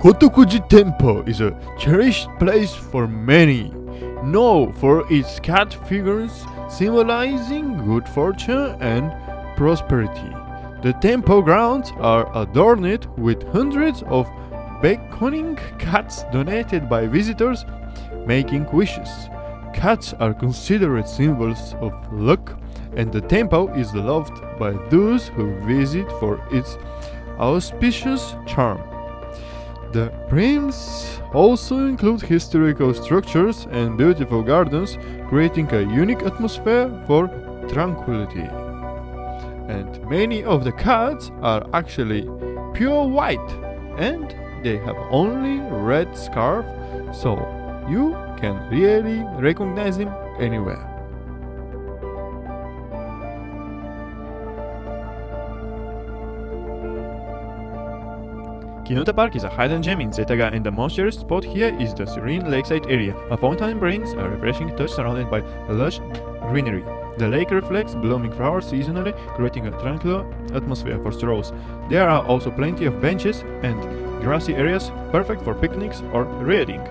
Kotokuji Temple is a cherished place for many, known for its cat figures symbolizing good fortune and prosperity. The temple grounds are adorned with hundreds of beckoning cats donated by visitors making wishes. Cats are considered symbols of luck, and the temple is loved by those who visit for its auspicious charm. The prems also include historical structures and beautiful gardens, creating a unique atmosphere for tranquility. And many of the cats are actually pure white, and they have only red scarf, so you can really recognize them anywhere. Setagaya Park is a hidden gem in Setagaya, and the most cherished spot here is the serene lakeside area. A fountain brings a refreshing touch surrounded by lush greenery. The lake reflects blooming flowers seasonally, creating a tranquil atmosphere for strolls. There are also plenty of benches and grassy areas perfect for picnics or reading.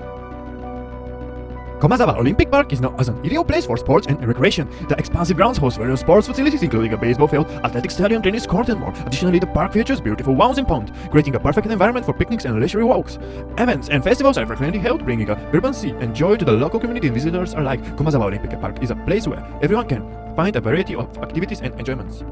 Komazawa Olympic Park is known as an ideal place for sports and recreation. The expansive grounds host various sports facilities including a baseball field, athletic stadium, tennis court and more. Additionally, the park features beautiful lawns and ponds, creating a perfect environment for picnics and leisurely walks. Events and festivals are frequently held, bringing a vibrancy and joy to the local community and visitors alike. Komazawa Olympic Park is a place where everyone can find a variety of activities and enjoyments.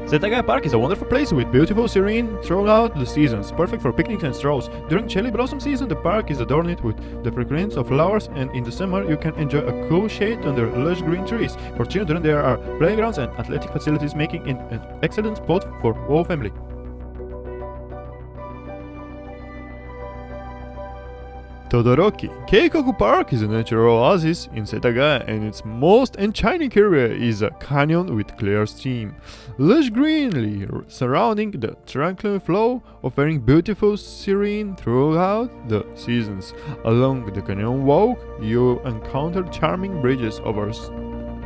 Setagaya Park is a wonderful place with beautiful serene throughout the seasons, perfect for picnics and strolls. During cherry blossom season, the park is adorned with the fragrance of flowers, and in the summer you can enjoy a cool shade under lush green trees. For children, there are playgrounds and athletic facilities, making it an excellent spot for whole family. Todoroki Keikaku Park is a natural oasis in Setagaya, and its most enchanting area is a canyon with clear stream. Lush greenery surrounding the tranquil flow, offering beautiful serene throughout the seasons. Along the canyon walk, you encounter charming bridges over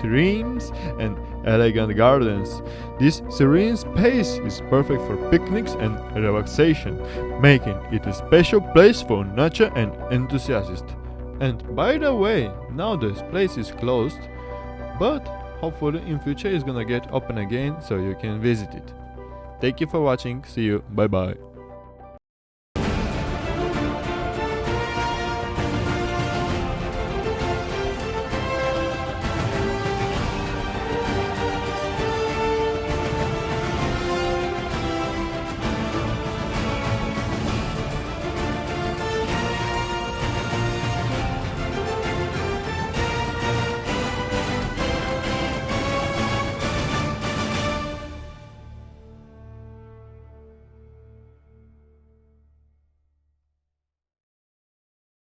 streams and elegant gardens. This serene space is perfect for picnics and relaxation, making it a special place for nature and enthusiasts. And by the way, now this place is closed, but hopefully in future it's gonna get open again so you can visit it. Thank you for watching. See you. Bye bye.